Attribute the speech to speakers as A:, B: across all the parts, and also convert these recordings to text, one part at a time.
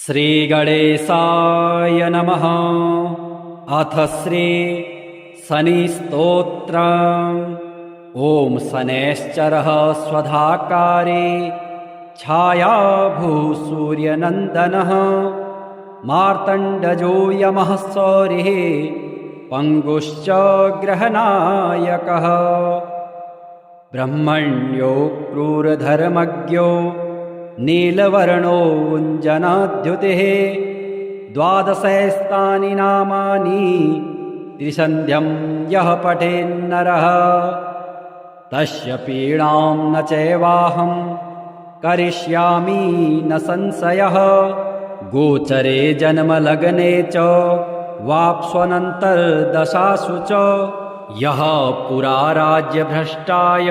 A: श्रीगणेशाय नमः। अथ श्री शनिस्तोत्रम्। ॐ शनैश्चरः स्वधाकारे छायाभूसूर्यनन्दनः मार्तण्डजो यमः सौरिः पङ्गुश्च ग्रहनायकः। ब्रह्मण्यो क्रूरधर्मज्ञो नीलवर्णोऽञ्जनाद्युतिः। द्वादशैस्तानि नामानि त्रिसन्ध्यं यः पठेन्नरः तस्य पीडां न चैवाहं करिष्यामि न संशयः। गोचरे जन्मलग्ने च वाप्स्वनन्तर्दशासु च यः पुरा राज्यभ्रष्टाय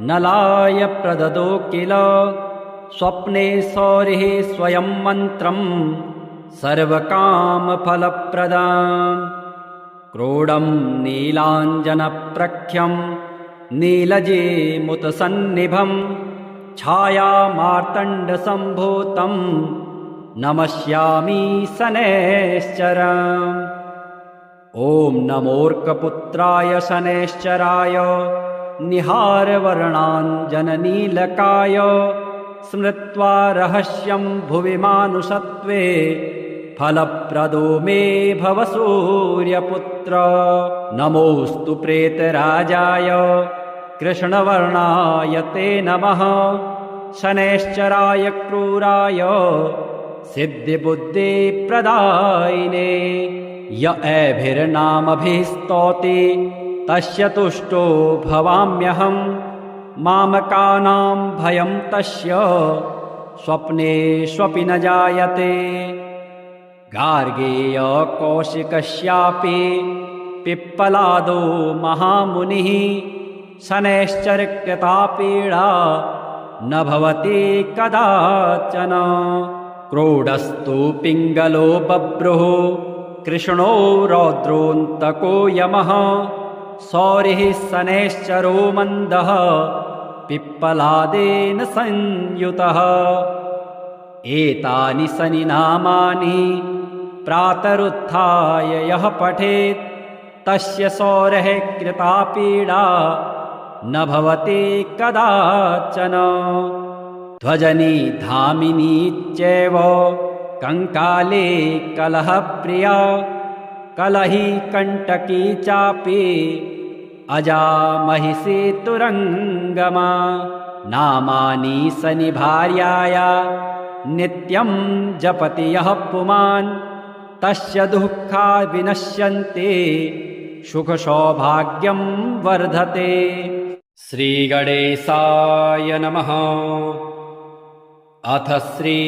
A: नलाय प्रददो किल। स्वप्ने सौरिः स्वयं मन्त्रं सर्वकामफलप्रदाम्। क्रोडं नीलाञ्जनप्रख्यं नीलजेमुतसन्निभं छायामार्तण्डसम्भूतं नमस्यामि शनैश्चरम्। ॐ नमोऽर्कपुत्राय शनैश्चराय निहारवर्णाञ्जननीलकाय स्मृत्वा रहस्यं भुवि मानुषत्वे फलप्रदो मे भव सूर्यपुत्र। नमोऽस्तु प्रेतराजाय कृष्णवर्णाय ते नमः। शनैश्चराय क्रूराय सिद्धिबुद्धिप्रदायिने य एभिर्नामभिः स्तौति तस्य तुष्टो भवाम्यहम्। मामकानां भयं तस्य स्वप्नेष्वपि न जायते। गार्गेय कौशिकस्यापि पिप्पलादो महामुनिः शनैश्चरकृता पीडा न भवति कदाचन। क्रोडस्तु पिङ्गलो बभ्रुः कृष्णो रौद्रोऽन्तको यमः। सौरिः शनैश्चरो मन्दः पिप्पलादेन संयुतः। एतानि शनिनामानि प्रातरुत्थाय यः पठेत् तस्य सौरेः कृता पीडा न भवति कदाचन। ध्वजनी धामिनी चैव कंकाले कलहप्रिया कलही कंटकी चापि अजा महिषी तुरंगमा। नामानि शनिभार्याया नित्यं जपति यः पुमान् तस्य दुःखा विनश्यन्ति सुखसौभाग्यं वर्धते। श्रीगणेशाय नमः। अथ श्री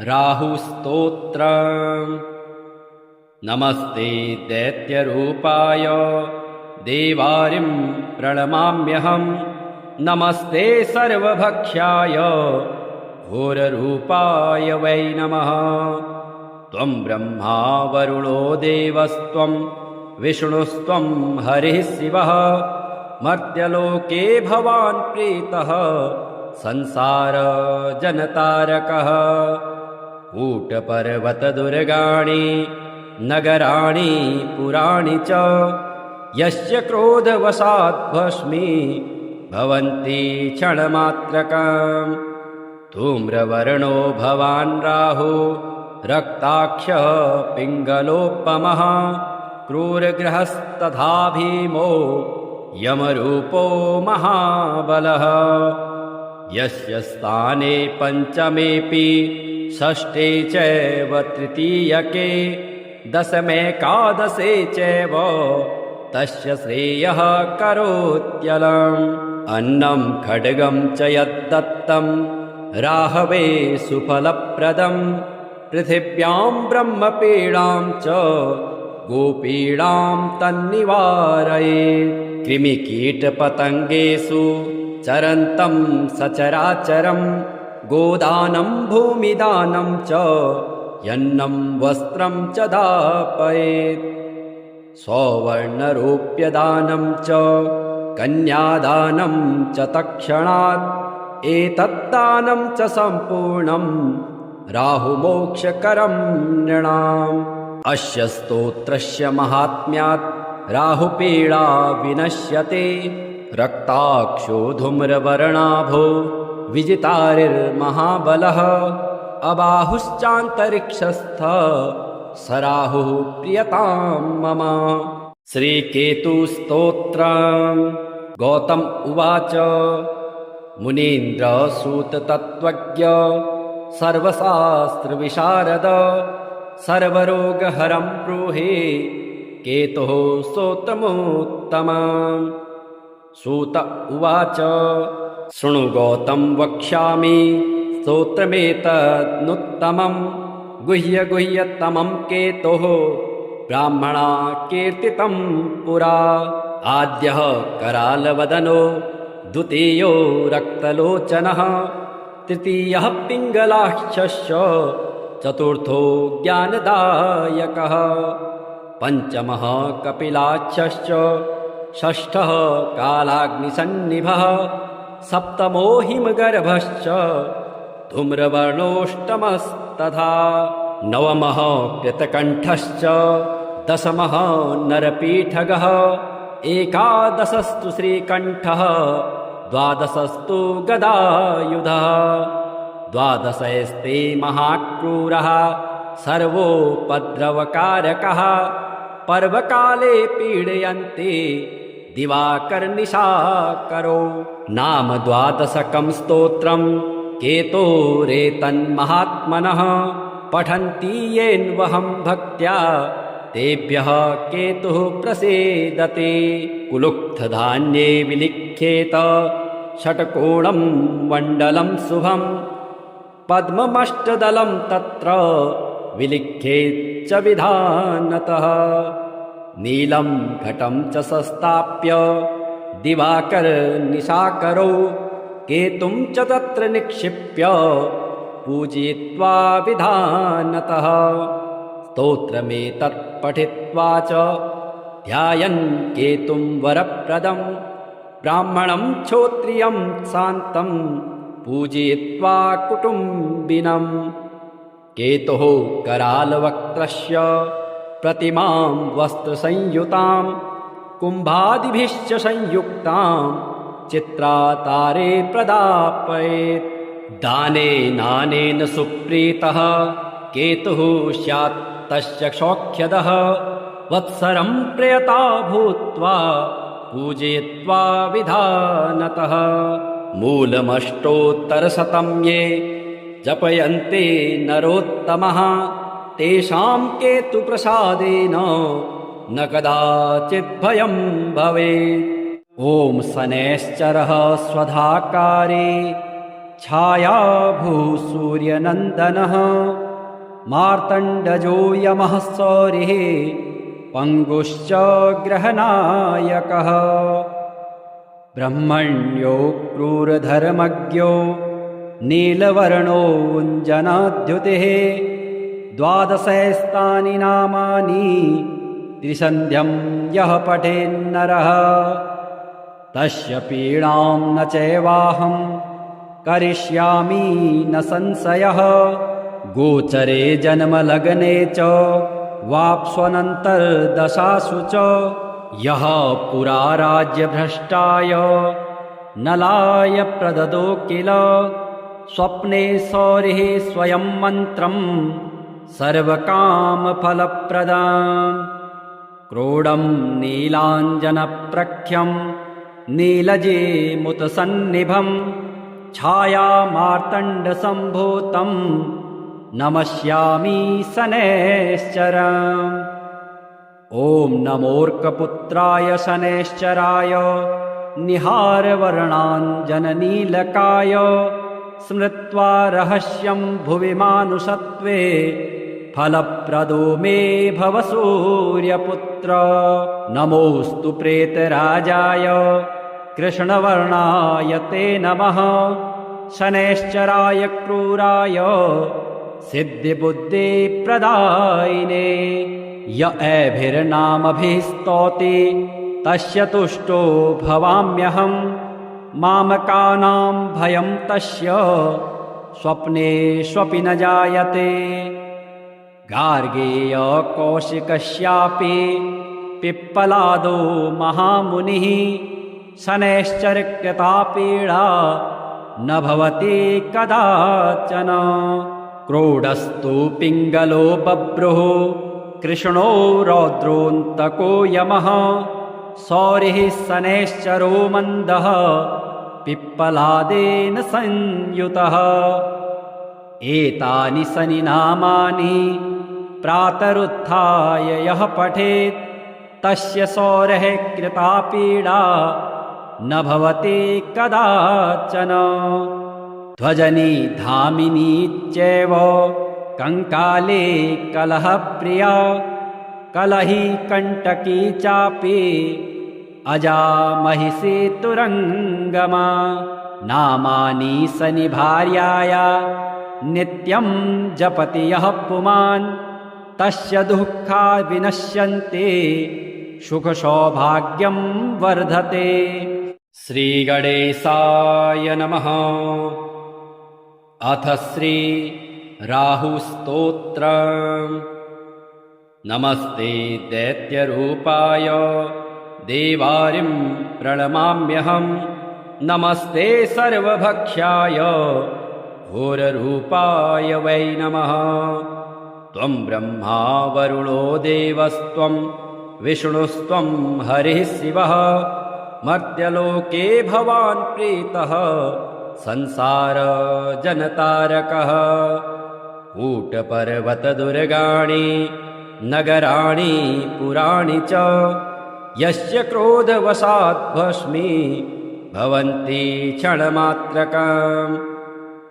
A: राहुस्तोत्रम्। नमस्ते दैत्यरूपाय देवारिं प्रणमाम्यहम्। नमस्ते सर्वभक्ष्याय घोररूपाय वै नमः। त्वं ब्रह्मा वरुणो देवस्त्वं विष्णुस्त्वं हरिः शिवः। मर्त्यलोके भवान् प्रीतः संसार जनतारकः। कूटपर्वतदुर्गाणि नगराणि पुराणि च यस्य क्रोधवशात् भस्मी भवन्ति क्षणमात्रकम्। धूम्रवर्णो भवान् राहु रक्ताक्षः पिङ्गलोपमः। क्रूरग्रहस्तथा भीमो यमरूपो महाबलः। यस्य स्थाने पञ्चमेऽपि षष्ठे चैव तृतीयके दशमेकादशे चैव तस्य श्रेयः करोत्यलम्। अन्नं खड्गं च यद्दत्तं राहवे सुफलप्रदं। पृथिव्यां ब्रह्मपीडां च गोपीडां तन्निवारयेत्। कृमिकीटपतङ्गेषु चरन्तं सचराचरं। गोदानं भूमिदानं च यन्नं वस्त्रं च दापयेत्। सौवर्णरूप्यदानं च कन्यादानं च तत्क्षणात् एतद्दानं च सम्पूर्णं राहुमोक्षकरं नृणाम् अस्य स्तोत्रस्य महात्म्यात् राहुपीडा विनश्यते रक्ताक्षो धूम्रवर्णाभो विजितारिर्महाबलः अबाहुश्चान्तरिक्षस्थ स राहुः प्रियतां मम। श्रीकेतुस्तोत्रम्। गौतम उवाच मुनीन्द्रसूततत्त्वज्ञ सर्वशास्त्रविशारद सर्वरोगहरं ब्रूहि केतुः स्तोत्रमुत्तमम्। सूत उवाच शृणु गौतम वक्ष्यामि स्तोत्रमेतदनुत्तमम् गुह्यतमं केतोः ब्राह्मणा कीर्तितं पुरा। आद्यः करालवदनो द्वितीयो रक्तलोचनः तृतीयः पिङ्गलाक्षस्य चतुर्थो ज्ञानदायकः पंचमः कपिलाक्षश्च षष्ठः कालाग्निसन्निभः सप्तमो हिमगर्भश्च धूम्रवर्णोऽष्टमस्तथा नवमः कृतकण्ठश्च दशमः नरपीठगः एकादशस्तु श्रीकण्ठः द्वादशस्तु गदायुधः द्वादशस्ते महाक्रूरः सर्वोपद्रवकारकः पर्वकाले पीडयन्ते दिवाकरनिशाकरो। नाम द्वादशकं स्तोत्रं केतोरेतन्महात्मनः पठन्ति येन्वहं भक्त्या तेभ्यः केतुः प्रसीदते। कुलुक्थधान्ये विलिख्येत षट्कोणं मण्डलं शुभं पद्ममष्टदलं तत्र विलिख्येच्च विधानतः। नीलं घटं च संस्थाप्य दिवाकरनिशाकरौ केतुं च तत्र निक्षिप्य पूजयित्वा विधानतः। स्तोत्रमेतत् पठित्वा च ध्यायन् केतुं वरप्रदं ब्राह्मणं क्षोत्रियं शान्तं पूजयित्वा कुटुम्बिनम्। केतुः करालवक्त्रस्य प्रतिमां वस्त्रसंयुतां कुम्भादिभिश्च संयुक्तां चित्रातारे प्रदापयेत्। दानेनानेन सुप्रीतः केतुः स्यात् तस्य सौख्यदः वत्सरं प्रयता भूत्वा पूजयित्वा विधानतः। मूलमष्टोत्तरशतं ये जपयन्ते नरोत्तमः तेषां केतुप्रसादेन न कदाचित् भयं भवेत्। ॐ शनैश्चरः स्वधाकारे छायाभूसूर्यनन्दनः मार्तण्डजो यमः सौरिः पङ्गुश्च ग्रहनायकः ब्रह्मण्यो क्रूरधर्मज्ञो नीलवर्णोऽञ्जनाद्युतिः द्वादशैस्तानि नामानि त्रिसन्ध्यं यः पठेन्नरः तस्य पीडां न चैवाहं करिष्यामि न संशयः। गोचरे जन्मलग्ने च वाप्स्वनन्तर्दशासु च यः पुरा राज्यभ्रष्टाय नलाय प्रददो किल स्वप्ने सौरिः स्वयं मन्त्रं सर्वकामफलप्रदाम्। क्रोडं नीलाञ्जनप्रख्यं नीलजेमुतसन्निभं छायामार्तण्डसम्भूतं नमस्यामि शनैश्चरम्। ॐ नमोऽर्कपुत्राय शनैश्चराय निहारवर्णाञ्जननीलकाय स्मृत्वा रहस्यं भुवि मानुषत्वे फलप्रदो मे भव सूर्यपुत्र। नमोऽस्तु प्रेतराजाय कृष्णवर्णाय ते नमः शनैश्चराय क्रूराय सिद्धिबुद्धिप्रदायिने। य एभिर्नामभिः स्तौति तस्य तुष्टो भवाम्यहम् मामकानां भयं तस्य स्वप्नेष्वपि न जायते। गार्गेय कौशिकस्यापि पिप्पलादो महामुनिः शनैश्चर्कृता पीडा न भवति कदाचन। क्रोडस्तु पिङ्गलो बभ्रुः कृष्णो रौद्रोऽन्तको यमः सौरिः शनैश्चरो मन्दः पिप्पलादेन संयुतः। एतानि शनिनामानि प्रातरुत्थाय यः पठेत् तस्य सौरेः कृता पीडा न भवति कदाचन। ध्वजनी धामिनी चैव कंकाले कलहप्रिया कलही कंटकी चापि अजा महिषी तुरंगमा। नामानि शनिभार्याया नित्यं जपति यः पुमान् तस्य दुःखा विनश्यन्ते सुखसौभाग्यं वर्धते। श्रीगणेशाय नमः। अथ श्री राहुस्तोत्रम्। नमस्ते दैत्यरूपाय देवारिं प्रणमाम्यहम्। नमस्ते सर्वभक्ष्याय घोररूपाय वै नमः। त्वं ब्रह्मा वरुणो देवस्त्वं विष्णुस्त्वं हरिः शिवः। मर्त्यलोके भवान् प्रीतः संसार जनतारकः। कूटपर्वतदुर्गाणि नगराणि पुराणि च यस्य क्रोधवशात् भस्मी भवन्ति क्षणमात्रकम्।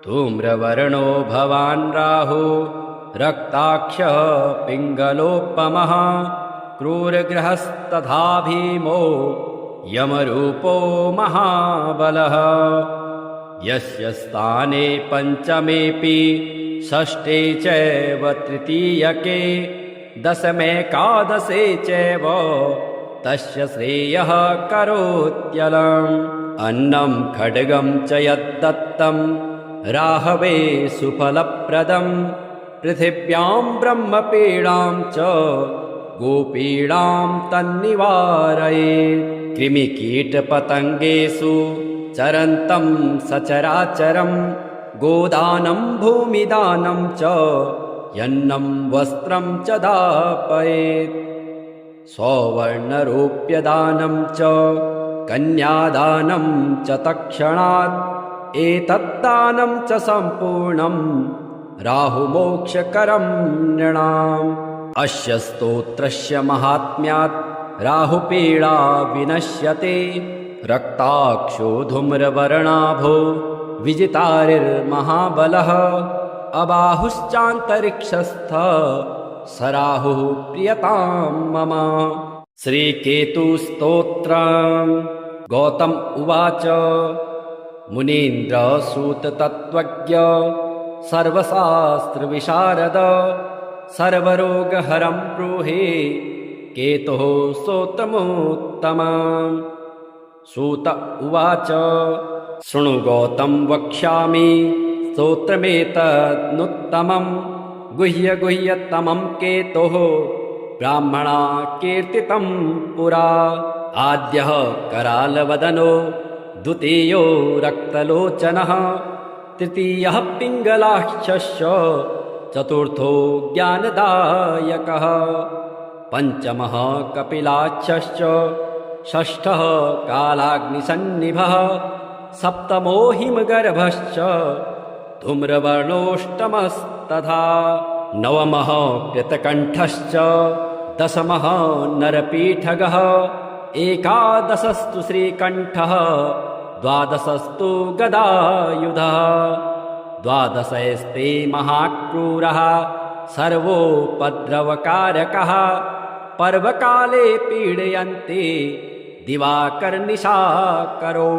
A: धूम्रवर्णो भवान् राहु रक्ताक्षः पिङ्गलोपमः। क्रूरग्रहस्तथा भीमो यमरूपो महाबलः। यस्य स्थाने पञ्चमेऽपि षष्ठे चैव तृतीयके दशमेकादशे चैव तस्य श्रेयः करोत्यलम्। अन्नं खड्गं च यद्दत्तं राहवे सुफलप्रदं पृथिव्यां ब्रह्मपीडां च गोपीडां तन्निवारयेत्। कृमिकीटपतङ्गेषु चरन्तं सचराचरं गोदानं भूमिदानं च यन्नं वस्त्रं च दापयेत्। सौवर्णरूप्यदानं च कन्यादानं च तत्क्षणात् एतद्दानं च सम्पूर्णं राहुमोक्षकरं नृणाम्। अस्य स्तोत्रस्य महात्म्यात् राहुपीडा विनश्यते। रक्ताक्षो धूम्रवर्णाभो विजितारिर्महाबलः। अबाहुश्चान्तरिक्षस्थ स राहुः प्रियतां मम। श्रीकेतुस्तोत्रम्। गौतम उवाच मुनीन्द्रसूततत्त्वज्ञ सर्वशास्त्रविशारद सर्वरोगहरं ब्रूहि केतुः स्तोत्रमुत्तमम्। सूत उवाच शृणु गौतम वक्ष्यामि स्तोत्रमेतदनुत्तमं। गुह्यतमं केतोः ब्राह्मणा कीर्तितं पुरा। आद्यः करालवदनो द्वितीयो रक्तलोचनः तृतीयः पिङ्गलाक्षस्य चतुर्थो ज्ञानदायकः पंचमः कपिलाक्षश्च षष्ठः कालाग्निसन्निभः सप्तमो हिमगर्भश्च धूम्रवर्णोऽष्टमस्तथा नवमः कृतकण्ठश्च दशमः नरपीठगः एकादशस्तु श्रीकण्ठः द्वादशस्तु गदायुधः द्वादशस्ते महाक्रूरः सर्वोपद्रवकारकः पर्वकाले पीडयन्ति दिवाकरनिशाकरो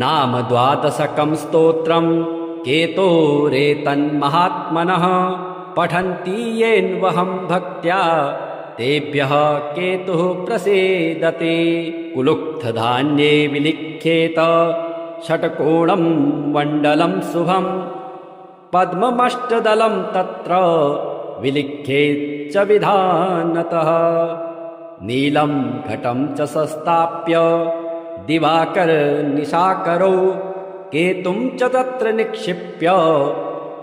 A: नाम द्वादशकं स्तोत्रं केतोरेतन्महात्मनः पठन्ति येन्वहं भक्त्या तेभ्यः केतुः प्रसीदते कुलुक्थधान्ये विलिख्येत षट्कोणं मण्डलं शुभं पद्ममष्टदलं तत्र विलिख्येच्च विधानतः नीलं घटं च संस्थाप्य दिवाकरनिशाकरौ केतुं च तत्र निक्षिप्य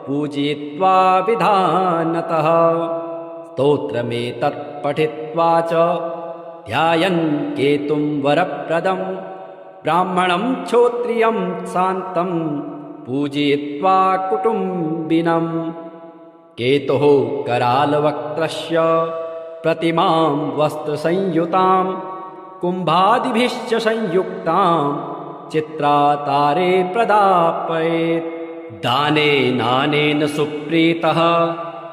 A: पूजयित्वा विधानतः स्तोत्रमेतत् पठित्वा च ध्यायन् केतुं वरप्रदं ब्राह्मणं क्षोत्रियं शान्तं पूजयित्वा कुटुम्बिनम् केतुः करालवक्त्रस्य प्रतिमां वस्त्रसंयुतां कुम्भादिभिश्च संयुक्तां चित्रातारे प्रदापयेत् दानेनानेन सुप्रीतः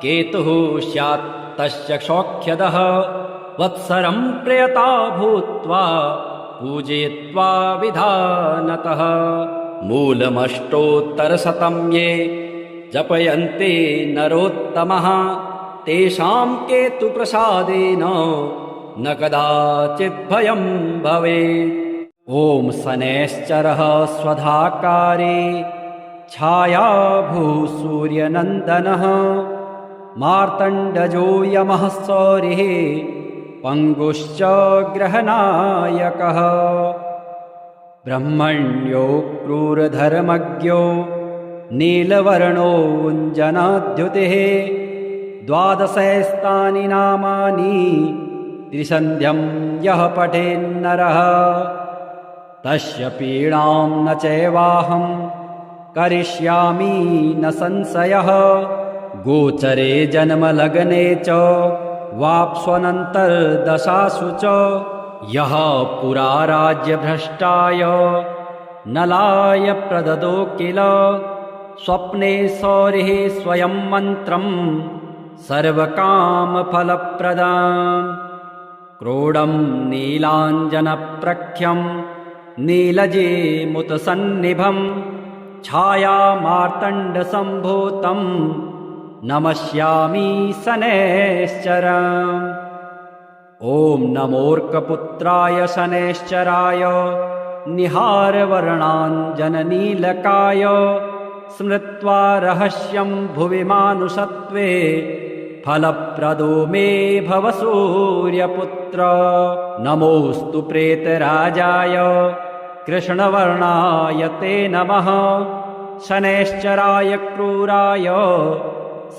A: केतुः स्यात् तस्य सौख्यदः वत्सरं प्रयता भूत्वा पूजयित्वा विधानतः मूलमष्टोत्तरशतं ये जपयन्ते नरोत्तमः तेषां केतुप्रसादेन न कदाचित् भयं भवेत् ॐ शनैश्चरः स्वधाकारे छायाभूसूर्यनन्दनः मार्तण्डजो यमः सौरिः पङ्गुश्च ग्रहनायकः ब्रह्मण्यो क्रूरधर्मज्ञो नीलवर्णोऽञ्जनाद्युतिः द्वादशैस्तानि नामानि त्रिसन्ध्यं यः पठेन्नरः तस्य पीडां न चैवाहं करिष्यामि न संशयः गोचरे जन्मलग्ने च वाप्स्वनन्तर्दशासु च यः पुरा राज्यभ्रष्टाय नलाय प्रददो किल स्वप्ने सौरिः स्वयं मन्त्रं सर्वकामफलप्रदाम् क्रोडं नीलाञ्जनप्रख्यं नीलजेमुतसन्निभं छायामार्तण्डसम्भूतं नमस्यामि शनैश्चरम् ॐ नमोऽर्कपुत्राय शनैश्चराय निहारवर्णाञ्जननीलकाय स्मृत्वा रहस्यं भुवि मानुषत्वे फलप्रदो मे भव सूर्यपुत्र नमोऽस्तु प्रेतराजाय कृष्णवर्णाय ते नमः शनैश्चराय क्रूराय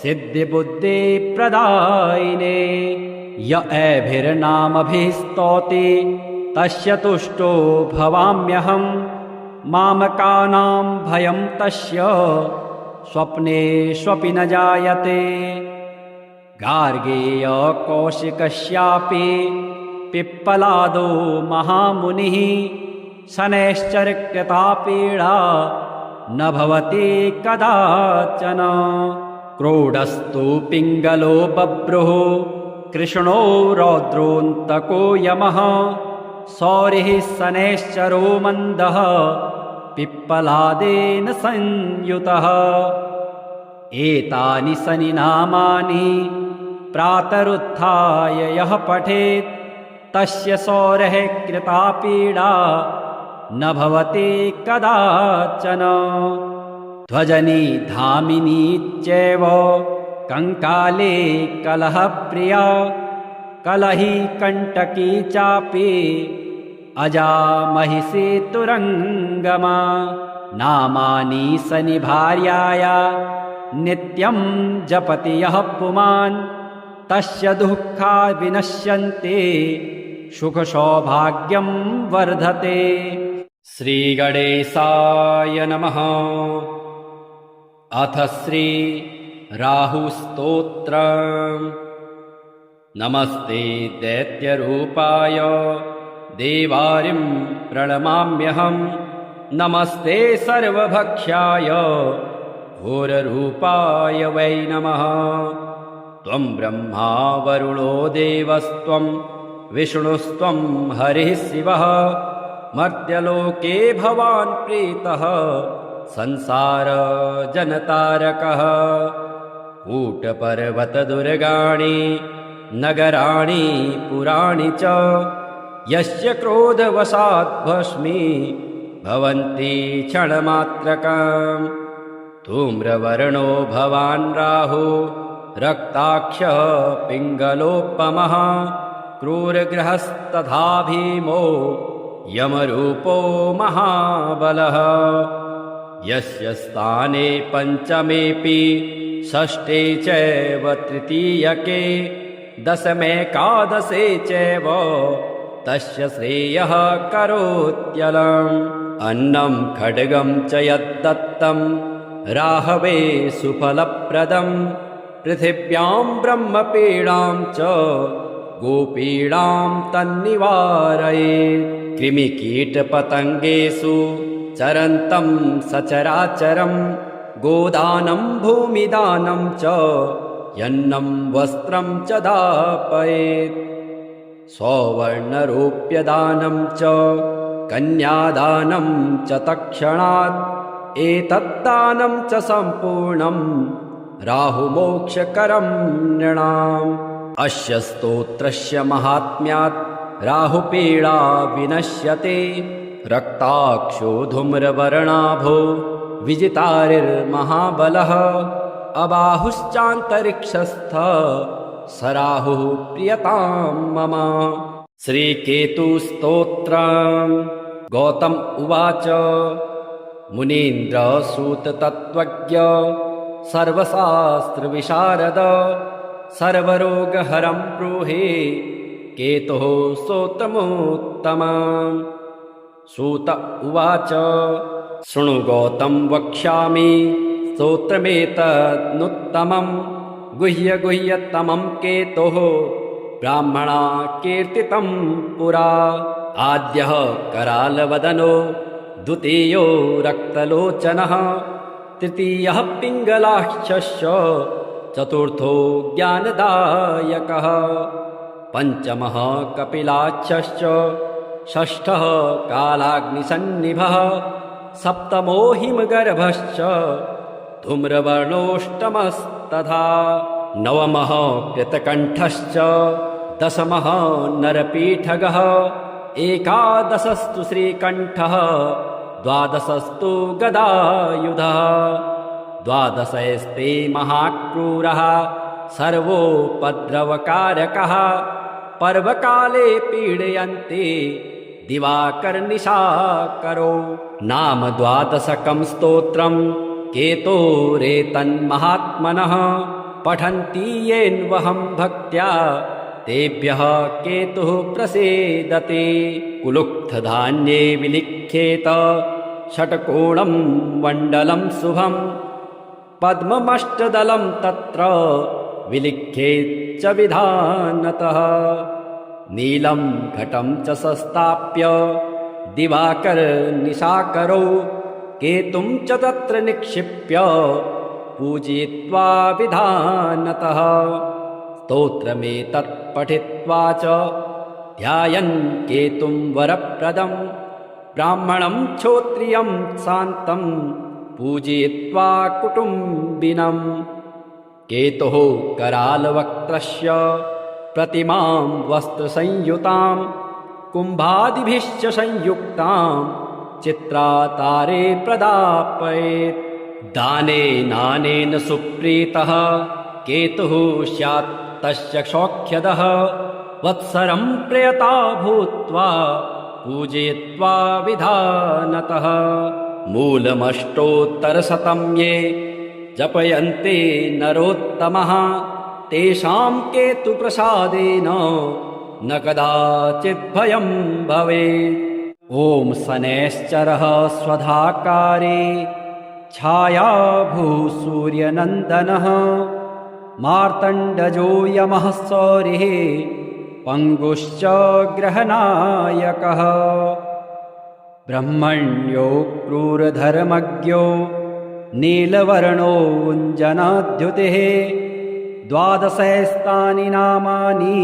A: सिद्धिबुद्धिप्रदायिने य एभिर्नामभिः स्तौति तस्य तुष्टो भवाम्यहम् मामकानां भयं तस्य स्वप्नेष्वपि न जायते गार्गेय कौशिकस्यापि पिप्पलादो महामुनिः शनैश्चरकृता पीडा न भवति कदाचन क्रोडस्तु पिङ्गलो बभ्रुः कृष्णो रौद्रोऽन्तको यमः सौरिः शनैश्चरो मन्दः पिप्पलादेन संयुतः एतानि शनिनामानि प्रातरुत्थाय यः पठेत् तस्य सौरेः कृता पीडा न भवति कदाचन ध्वजनी धामिनी चैव कंकाले कलहप्रिया कलही कंटकी चापि अजा महिषी तुरंगमा नामानि शनि भार्याया नित्यं जपति यः पुमान् तस्य दुःखा विनश्यन्ते सुख सौभाग्यं वर्धते। श्री गणेशाय नमः। अथ श्री राहुस्तोत्रम्। नमस्ते दैत्यरूपाय देवारिं प्रणमाम्यहम्। नमस्ते सर्वभक्ष्याय घोररूपाय वै नमः। त्वं ब्रह्मा वरुणो देवस्त्वं विष्णुस्त्वं हरिः शिवः। मर्त्यलोके भवान् प्रीतः संसार जनतारकः। कूटपर्वतदुर्गाणि नगराणि पुराणि च यस्य क्रोधवशात् भस्मी भवन्ति क्षणमात्रकम्। धूम्रवर्णो भवान् राहु रक्ताक्षः पिङ्गलोपमः क्रूरगृहस्तथा भीमो यमरूपो महाबलः यस्य स्थाने पञ्चमेऽपि षष्ठे चैव तृतीयके दशमेकादशे चैव तस्य श्रेयः करोत्यलम् अन्नं खड्गं च यद्दत्तं राहवे सुफलप्रदं पृथिव्यां ब्रह्मपीडां च गोपीडां तन्निवारयेत् कृमिकीटपतङ्गेषु चरन्तं सचराचरं गोदानं भूमिदानं च यन्नं वस्त्रं च दापयेत् सौवर्णरूप्यदानं च कन्यादानं च तत्क्षणात् एतद्दानं च सम्पूर्णं राहुमोक्षकरं नृणाम् अस्य स्तोत्रस्य महात्म्यात् राहुपीडा विनश्यते रक्ताक्षो धूम्रवर्णाभो विजितारिर्महाबलः अबाहुश्चान्तरिक्षस्थ स राहुः प्रियतां मम। श्रीकेतुस्तोत्रम्। गौतम उवाच मुनीन्द्रसूततत्त्वज्ञ सर्वशास्त्रविशारद सर्वरोगहरं ब्रूहि केतुः स्तोत्रमुत्तमम्। सूत उवाच शृणु गौतम वक्ष्यामि स्तोत्रमेतदनुत्तमम् गुह्यतमं केतोः ब्राह्मणा कीर्तितं पुरा। आद्यः करालवदनो द्वितीयो रक्तलोचनः तृतीयः पिङ्गलाक्षश्च चतुर्थो ज्ञानदायकः पञ्चमः कपिलाक्षश्च षष्ठः कालाग्निसन्निभः सप्तमो हिमगर्भश्च धूम्रवर्णोऽष्टमस्तथा नवमः कृतकण्ठश्च दशमः नरपीठगः एकादशस्तु श्रीकण्ठः द्वादशस्तु गदायुधः द्वादशस्ते महाक्रूरः सर्वोपद्रवकारकः पर्वकाले पीडयन्ते दिवाकरनिशाकरो। नाम द्वादशकं स्तोत्रं केतोरेतन्महात्मनः पठन्ति येन्वहं भक्त्या तेभ्यः केतुः प्रसीदते। कुलुक्थधान्ये विलिख्येत षट्कोणं मण्डलं शुभं पद्ममष्टदलं तत्र विलिख्येच्च विधानतः। नीलं घटं च संस्थाप्य दिवाकरनिशाकरौ केतुं च तत्र निक्षिप्य पूजयित्वा विधानतः। स्तोत्रमेतत् पठित्वा च ध्यायन् केतुं वरप्रदं ब्राह्मणं क्षोत्रियं शान्तं पूजयित्वा कुटुम्बिनम्। केतुः करालवक्त्रस्य प्रतिमां वस्त्रसंयुतां कुम्भादिभिश्च संयुक्तां चित्रातारे प्रदापयेत्। दानेनानेन सुप्रीतः केतुः स्यात् तस्य सौख्यदः वत्सरं प्रयता भूत्वा पूजयित्वा विधानतः। मूलमष्टोत्तरशतं ये जपयन्ते नरोत्तमः तेषां केतुप्रसादेन न कदाचित् भयं भवेत्। ॐ शनैश्चरः स्वधाकारे छायाभूसूर्यनन्दनः मार्तण्डजो यमः सौरिः पङ्गुश्च ग्रहनायकः ब्रह्मण्यो क्रूरधर्मज्ञो नीलवर्णोऽञ्जनाद्युतिः द्वादशैस्तानि नामानि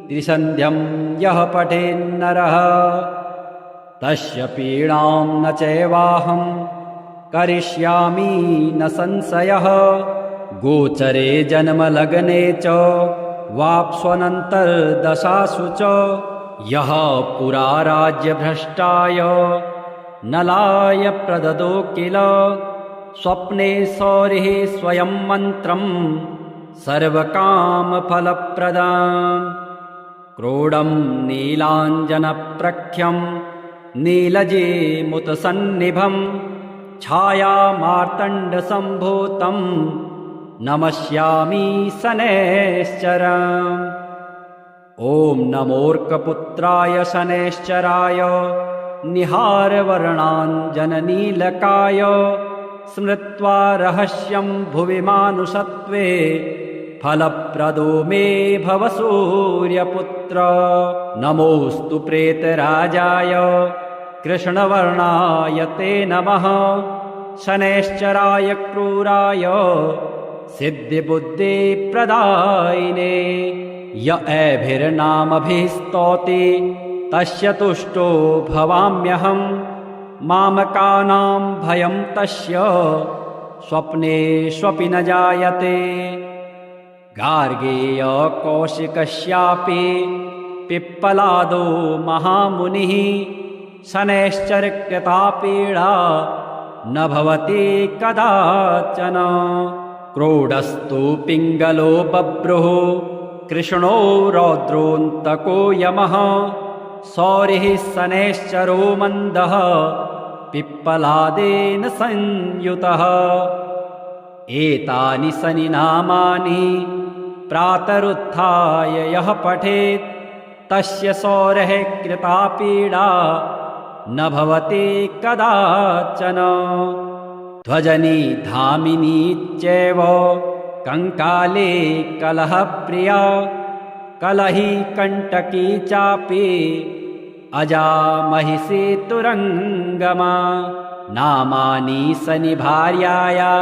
A: त्रिसन्ध्यं यः पठेन्नरः तस्य पीडां न चैवाहं करिष्यामि न संशयः। गोचरे जन्मलग्ने च वाप्स्वनन्तर्दशासु च यः पुरा राज्यभ्रष्टाय नलाय प्रददो किल स्वप्ने सौरिः स्वयं मन्त्रं सर्वकामफलप्रदाम् क्रोडं नीलाञ्जनप्रख्यं नीलजीमुतसन्निभं छायामार्तण्डसम्भूतं नमस्यामि शनैश्चरम्। ॐ नमोऽर्कपुत्राय शनैश्चराय निहारवर्णाञ्जननीलकाय स्मृत्वा रहस्यं भुवि मानुषत्वे फलप्रदो मे भव सूर्यपुत्र। नमोऽस्तु प्रेतराजाय कृष्णवर्णाय ते नमः शनैश्चराय क्रूराय सिद्धिबुद्धिप्रदायिने य एभिर्नामभिः स्तौति तस्य तुष्टो भवाम्यहम् मामकानां भयं तस्य स्वप्नेष्वपि न जायते। गार्गेय कौशिकस्यापि पिप्पलादो महामुनिः शनैश्चरकृता पीडा न भवति कदाचन। क्रोडस्तु पिङ्गलो बभ्रुः कृष्णो रौद्रोऽन्तको यमः सौरिः शनैश्चरो मन्दः पिप्पलादेन संयुतः। एतानि शनिनामानि प्रातरुत्थाय यः पठेत् तस्य सौरेः कृता पीडा न भवति कदाचन। ध्वजनी धामिनी चैव कंकाले कलहप्रिया कलही कंटकी चापि अजा महिषी तुरंगमा। नामानि शनिभार्याया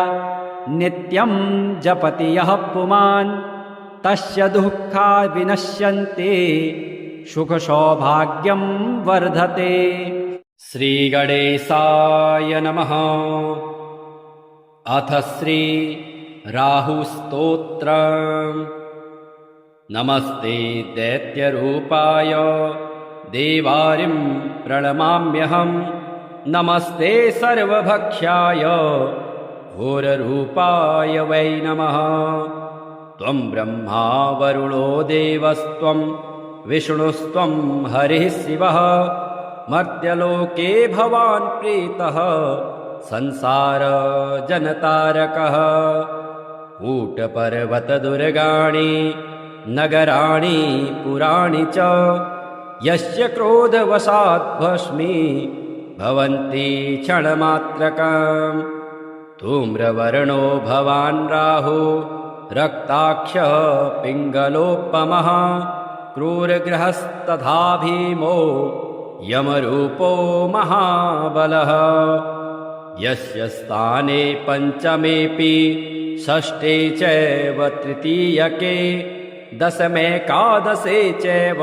A: नित्यं जपति यः पुमान् तस्य दुःखा विनश्यन्ते सुखसौभाग्यं वर्धते। श्रीगणेशाय नमः। अथ श्री राहुस्तोत्रम्। नमस्ते दैत्यरूपाय देवारिं प्रणमाम्यहम् नमस्ते सर्वभक्ष्याय घोररूपाय वै नमः। त्वं ब्रह्मा वरुणो देवस्त्वं विष्णुस्त्वं हरिः शिवः मर्त्यलोके भवान् प्रीतः संसार जनतारकः। कूटपर्वतदुर्गाणि नगराणि पुराणि च यस्य क्रोधवशात् भस्मी भवन्ति क्षणमात्रकम्। धूम्रवर्णो भवान् राहु रक्ताक्षः पिङ्गलोपमः क्रूरग्रहस्तथा भीमो यमरूपो महाबलः। यस्य स्थाने पञ्चमेऽपि षष्ठे चैव तृतीयके दशमेकादशे चैव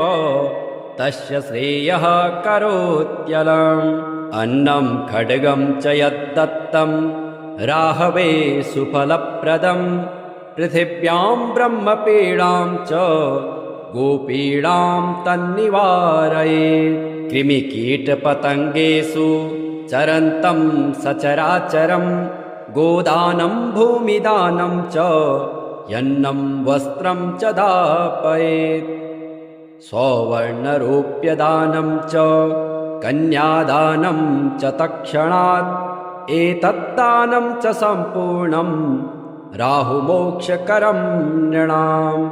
A: तस्य श्रेयः करोत्यलम्। अन्नं खड्गं च यद्दत्तं राहवे सुफलप्रदं पृथिव्यां ब्रह्मपीडां च गोपीडां तन्निवारयेत्। कृमिकीटपतङ्गेषु चरन्तं सचराचरं गोदानं भूमिदानं च यन्नं वस्त्रं च दापयेत्। सौवर्णरूप्यदानं च कन्यादानं च तत्क्षणात् एतद्दानं च सम्पूर्णं राहुमोक्षकरं नृणाम्।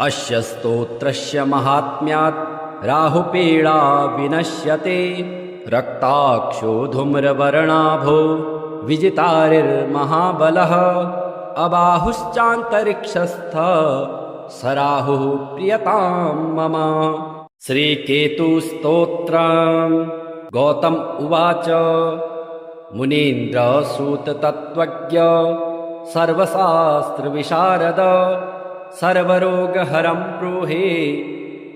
A: अस्य स्तोत्रस्य महात्म्यात् राहुपीडा विनश्यते। रक्ताक्षो धूम्रवर्णाभो विजितारिर्महाबलः अबाहुश्चान्तरिक्षस्थ स राहुः प्रियतां मम। श्रीकेतुस्तोत्रम्। गौतम उवाच मुनीन्द्रसूततत्त्वज्ञ सर्वशास्त्रविशारद सर्वरोगहरं ब्रूहि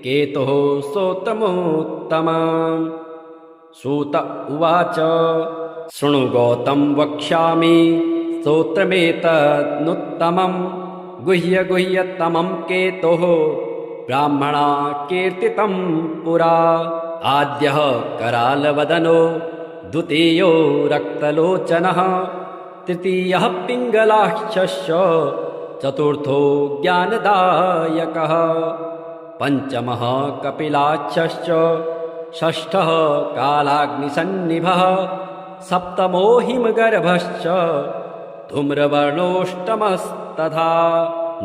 A: केतुः स्तोत्रमुत्तमम्। सूत उवाच शृणु गौतम वक्ष्यामि स्तोत्रमेतदनुत्तमम् गुह्यतमं केतोः ब्राह्मणा कीर्तितं पुरा। आद्यः करालवदनो द्वितीयो रक्तलोचनः तृतीयः पिङ्गलाक्षस्य चतुर्थो ज्ञानदायकः पञ्चमः कपिलाक्षश्च षष्ठः कालाग्निसन्निभः सप्तमो हिमगर्भश्च धूम्रवर्णोष्टमस्तथा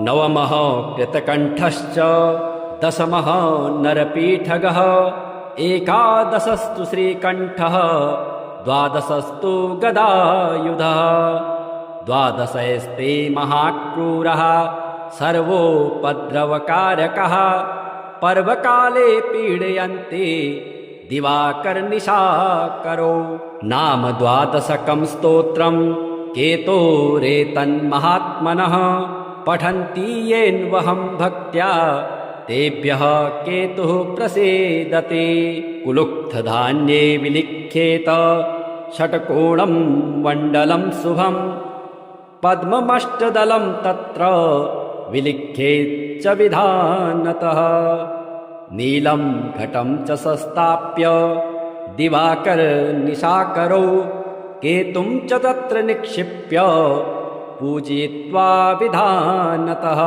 A: नवमः कृतकण्ठश्च दशमः नरपीठगः एकादशस्तु श्रीकण्ठः द्वादशस्तु गदायुधः द्वादशैस्ते महाक्रूरः सर्वोपद्रवकारकः पर्वकाले पीडयन्ते दिवाकरनिशाकरो नाम द्वादशकं स्तोत्रं केतोरेतन्महात्मनः पठन्ति येन्वहं भक्त्या तेभ्यः केतुः प्रसीदते कुलुक्थधान्ये विलिख्येत षट्कोणं मण्डलं शुभं पद्ममष्टदलं तत्र विलिख्येच्च विधानतः नीलं घटं च संस्थाप्य दिवाकरनिशाकरौ केतुं च तत्र निक्षिप्य पूजयित्वा विधानतः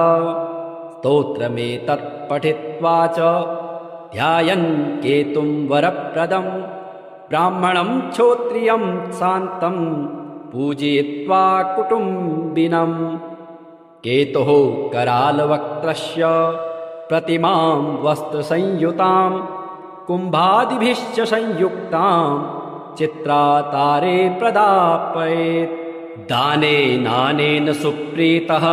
A: स्तोत्रमेतत् पठित्वा च ध्यायन् केतुं वरप्रदं ब्राह्मणं क्षोत्रियं शान्तं पूजयित्वा कुटुम्बिनम् केतुः करालवक्त्रस्य प्रतिमां वस्त्रसंयुतां कुम्भादिभिश्च संयुक्तां चित्रातारे प्रदापयेत् दानेनानेन सुप्रीतः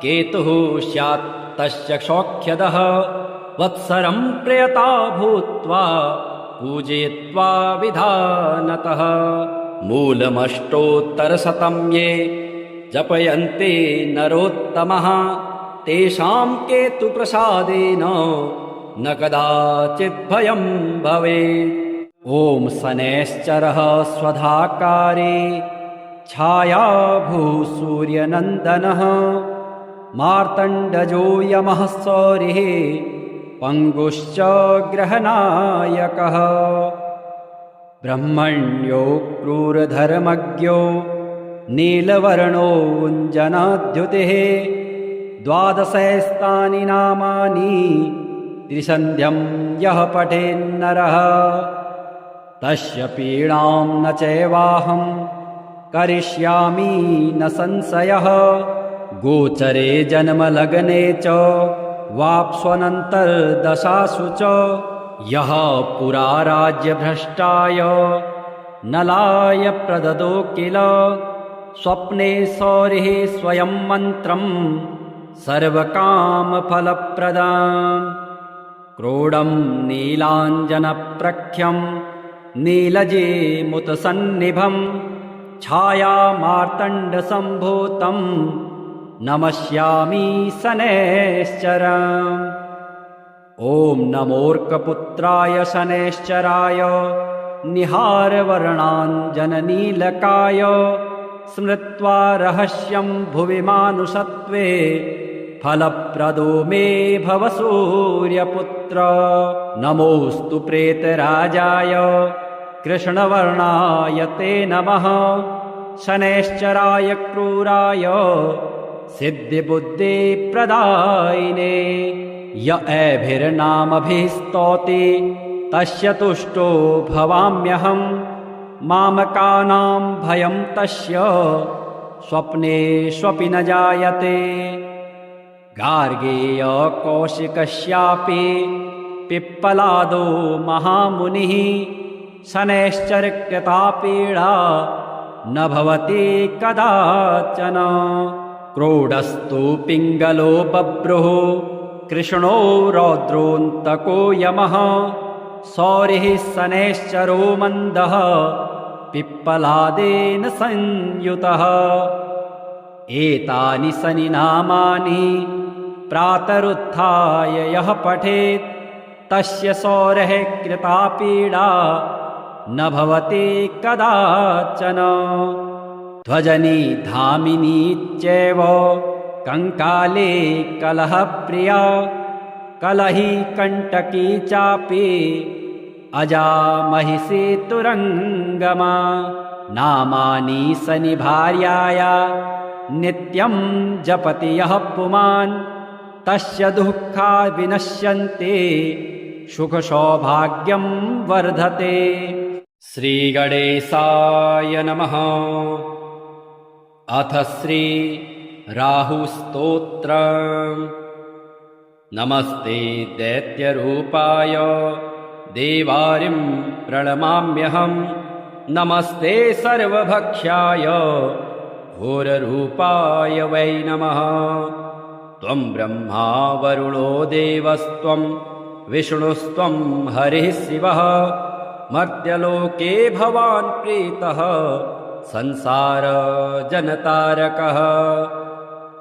A: केतुः स्यात् तस्य सौख्यदः वत्सरं प्रयता भूत्वा पूजयित्वा विधानतः मूलमष्टोत्तरशतं ये जपयन्ते नरोत्तमः तेषां केतुप्रसादेन न कदाचित् भयं भवेत् ॐ शनैश्चरः स्वधाकारे छायाभूसूर्यनन्दनः मार्तण्डजो यमः सौरिः पङ्गुश्च ग्रहनायकः ब्रह्मण्यो क्रूरधर्मज्ञो नीलवर्णोऽञ्जनाद्युतिः द्वादशैस्तानि नामानि त्रिसन्ध्यं यः पठेन्नरः तस्य पीडां न चैवाहं करिष्यामि न संशयः गोचरे जन्मलग्ने च वाप्स्वनन्तर्दशासु च यः पुरा राज्यभ्रष्टाय नलाय प्रददो किल स्वप्ने सौरिः स्वयं मन्त्रं सर्वकामफलप्रदाम् क्रोडं नीलाञ्जनप्रख्यं नीलजेमुतसन्निभं छायामार्तण्डसम्भूतं नमस्यामि शनैश्चरम् ॐ नमोऽर्कपुत्राय शनैश्चराय निहारवर्णाञ्जननीलकाय स्मृत्वा रहस्यं भुवि मानुषत्वे फलप्रदो मे भव सूर्यपुत्र नमोऽस्तु प्रेतराजाय कृष्णवर्णाय ते नमः शनैश्चराय क्रूराय सिद्धिबुद्धिप्रदायिने य एभिर्नामभिः स्तौति तस्य तुष्टो भवाम्यहं मामकानां भयं तस्य स्वप्नेष्वपि न जायते गार्गेय कौशिकस्यापि पिप्पलादो महामुनिः शनैश्चरकृता पीडा न भवति कदाचन क्रोडस्तु पिङ्गलो बभ्रुः कृष्णो रौद्रोऽन्तको यमः सौरिः शनैश्चरो मन्दः पिप्पलादेन संयुतः एतानि शनिनामानि प्रातरुत्थाय यः पठेत् तस्य सौरेः कृता पीडा न भवति कदाचन ध्वजनी धामिनी चैव कंकाले कलहप्रिया कलही कंटकी चापि अजा महिषी तुरंगमा नामानि सनि भार्याया नित्यं जपति यः पुमान् तस्य दुःखा विनश्यन्ते सुखसौभाग्यं वर्धते। श्रीगणेशाय नमः। अथ श्री राहुस्तोत्रम्। नमस्ते दैत्यरूपाय देवारिं प्रणमाम्यहं। नमस्ते सर्वभक्ष्याय घोररूपाय वै नमः। त्वं ब्रह्मा वरुणो देवस्त्वं विष्णुस्त्वं हरिः शिवः। मर्त्यलोके भवान् प्रीतः संसारजनतारकः।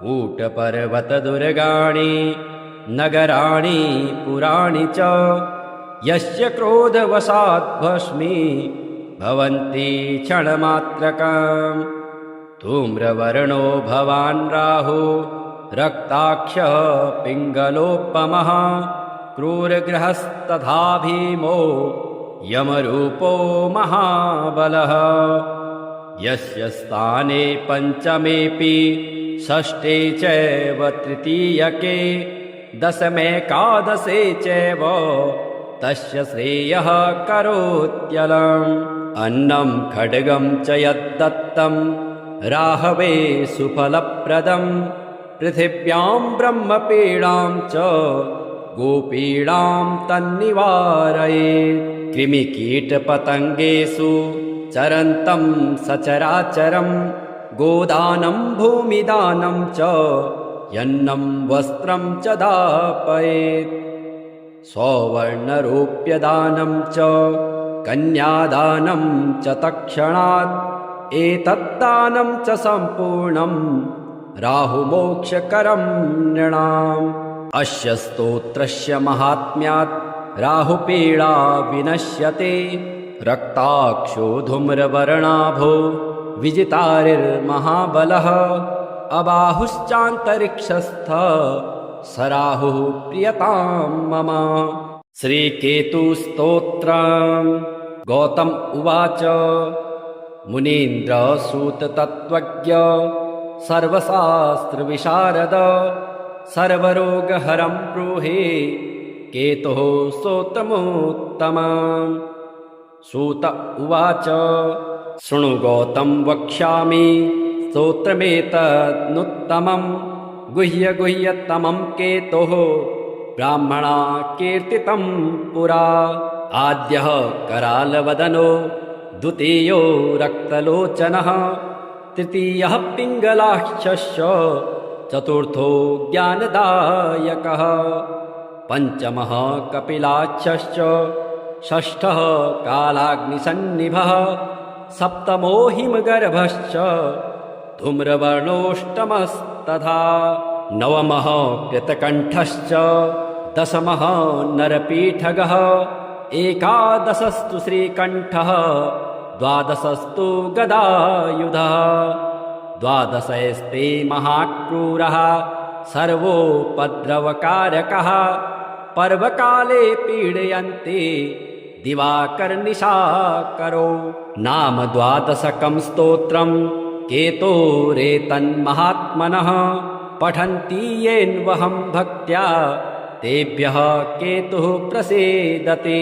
A: कूटपर्वतदुर्गाणि नगराणि पुराणि च यस्य क्रोधवशात् भस्मी भवन्ति क्षणमात्रकम्। धूम्रवर्णो भवान् राहु रक्ताक्षः पिङ्गलोपमः। क्रूरग्रहस्तथा भीमो यमरूपो महाबलः। यस्य स्थाने पञ्चमेऽपि षष्ठे चैव तृतीयके दशमेकादशे चैव तस्य श्रेयः करोत्यलम्। अन्नं खड्गं च यद्दत्तं राहवे सुफलप्रदं। पृथिव्यां ब्रह्मपीडां च गोपीडां तन्निवारयेत्। कृमिकीटपतङ्गेषु चरन्तं सचराचरं। गोदानं भूमिदानं च यन्नं वस्त्रं च दापयेत्। सौवर्णरूप्यदानं च कन्यादानं च तत्क्षणात्। एतद्दानं च सम्पूर्णं राहुमोक्षकरं नृणाम्। अस्य स्तोत्रस्य महात्म्यात् राहुपीडा विनश्यते। रक्ताक्षो धूम्रवर्णाभो विजितारिर्महाबलः। अबाहुश्चान्तरिक्षस्थ स राहुः प्रियतां मम। श्रीकेतुस्तोत्रम्। गौतम उवाच। मुनीन्द्रसूततत्त्वज्ञ सर्वशास्त्रविशारद सर्वरोगहरं ब्रूहि केतुः स्तोत्रमुत्तमम्। सूत उवाच। शृणु गौतम वक्ष्यामि स्तोत्रमेतदनुत्तमम्। गुह्यतमं केतोः ब्राह्मणा कीर्तितं पुरा। आद्यः करालवदनो द्वितीयो रक्तलोचनः तृतीयः पिङ्गलाक्षस्य चतुर्थो ज्ञानदायकः पञ्चमः कपिलाक्षश्च षष्ठः कालाग्निसन्निभः सप्तमो हिमगर्भश्च धूम्रवर्णोऽष्टमस्तथा नवमः कृतकण्ठश्च दशमः नरपीठगः एकादशस्तु श्रीकण्ठः द्वादशस्तु गदायुधः द्वादशस्ते महाक्रूरः सर्वोपद्रवकारकः पर्वकाले पीडयन्ते दिवाकरनिशाकरो नाम द्वादशकं स्तोत्रं केतोरेतन्महात्मनः पठन्ति येन्वहं भक्त्या तेभ्यः केतुः प्रसीदते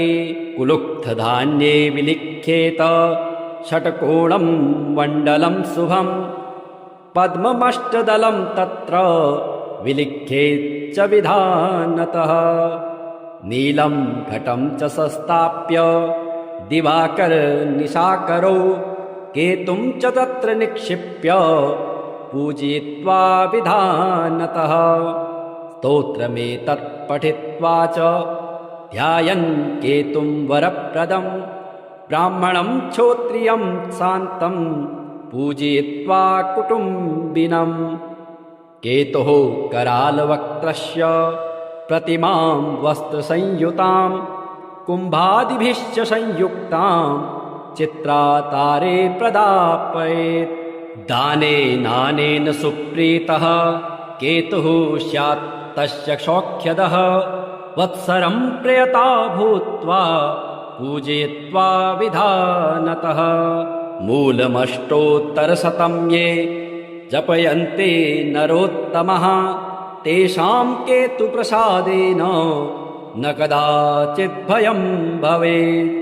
A: कुलुक्थधान्ये विलिख्येत षट्कोणं मण्डलं शुभं पद्ममष्टदलं तत्र विलिख्येच्च विधानतः नीलं घटं च संस्थाप्य दिवाकरनिशाकरौ केतुं च तत्र निक्षिप्य पूजयित्वा विधानतः स्तोत्रमेतत् पठित्वा च ध्यायन् केतुं वरप्रदं ब्राह्मणं क्षोत्रियं शान्तं पूजयित्वा कुटुम्बिनम् केतुः करालवक्त्रस्य प्रतिमां वस्त्रसंयुतां कुम्भादिभिश्च संयुक्तां चित्रातारे प्रदापयेत् दानेनानेन सुप्रीतः केतुः स्यात् तस्य सौख्यदः वत्सरं प्रयता भूत्वा पूजयित्वा विधानतः मूलमष्टोत्तरशतं ये जपयन्ते नरोत्तमः तेषां केतुप्रसादेन न कदाचित् भयं भवेत्।